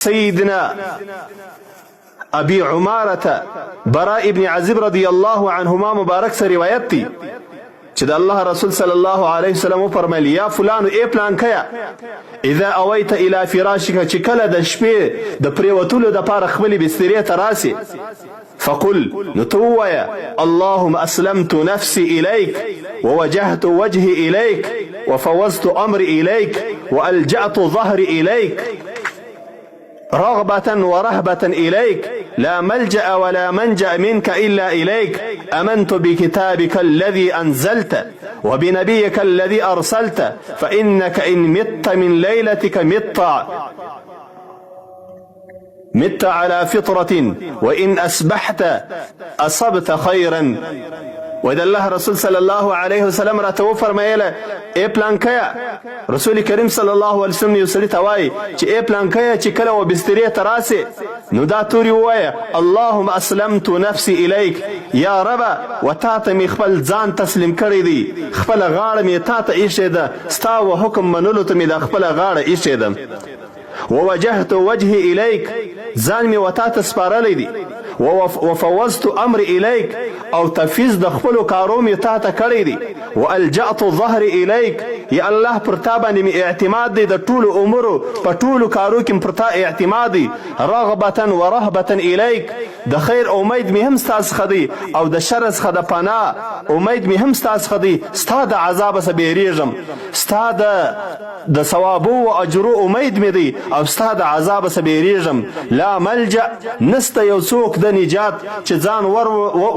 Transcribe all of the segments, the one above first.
سيدنا ابي عمارة براء ابن عازب رضی الله عنهما مبارک سے روایت دی چې د الله رسول صلی الله علیه وسلم وفرمایل یا فلانو ای پلانکیا اذا اویت الى فراشک چې کله د شپې د پریوتلو دپاره خپلې بسترې ته راسې فقل نتويا اللهم أسلمت نفسي إليك ووجهت وجهي إليك وفوضت أمري إليك وألجأت ظهري إليك رغبة ورهبة إليك لا ملجأ ولا منجأ منك إلا إليك أمنت بكتابك الذي أنزلت وبنبيك الذي أرسلت فإنك إن مت من ليلتك مت على فطرة وإن أسبحت أصبت خيرا. وإذا الله رسول صلى الله عليه وسلم راته وفرمایله ای پلانکیا رسول کریم صلی الله علیه وسلم یو سړي ته وایي چې ای پلانکیا چې کله و بسترې ته راسې نو دا توري ووایه اللهم اسلمت نفسي الیک یا ربه و تا ته مې خپل ځان تسلیم کړی دی خپله غاړه مې تا ته ایښې ده ستا و حکم منلو ته مې دا خپله غاړه ایښې ده ووجهت وجهي الیک ځان مې و تا ته سپارلی دی وفوضت امر الیک او تفیز د خپلو کارو مې تا ته کړی دی والجأت ظهري الیک یا الله پر تا باندې مې اعتماد دی د ټولو امورو په ټولو کارو کې پر تا اعتماد دی رغبة ورهبة الیک د خیر امید مې هم ستا څخه دی او د شر څخه د پناه امید مې هم ستا څخه دی ستا د عذابه څه بیریږم ستا د ثوابو و اجرو امید مې دی او ستا د عذابه څه بیریږم لا ملجأ نسته یو څوک د نجات چې ځان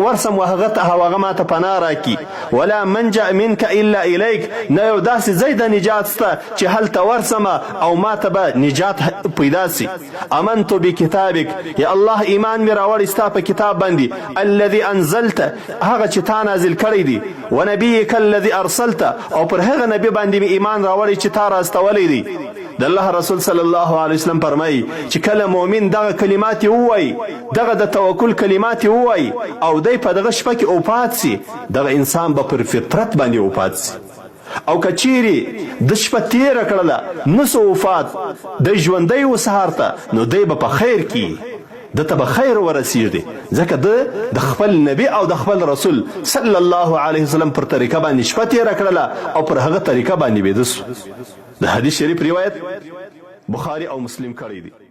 ورسم و هغه ما ته پناه راکړي ولا منجأ منك الا الیک نه یو داسې ځای د نجات شته چې هلته ورسمه او ما ته به نجات پیدا سي امنت بکتابک یا الله ایمان مې راوړی ستا په کتاب باندې الذي انزلت هغه چې تا نازل کړی دی ونبیک الذي ارسلت او پر هغه نبی باندې مې ایمان راوړی چې تا راستولی دی د الله رسول صلی الله علیه وسلم فرمایي چې کله مؤمن دغه کلمات ووایي دغه د توکل کلمات ووایي او دی په دغه شپه کې اوپات سي دغه انسان به پر فطرت باندې اوپات سي او کچيري د شپه تیره کړله نسو وفات د ژوندی و سهار ته نو دی به په خیر کې د ته به خیر ورسیږي ځکه د خپل نبی او د خپل رسول صلی الله علیه وسلم پر طریقه باندې شپه تیره کړله او پر هغه طریقه باندې بیده سو. د حدیث شریف روایت بخاری او مسلم کړی دی.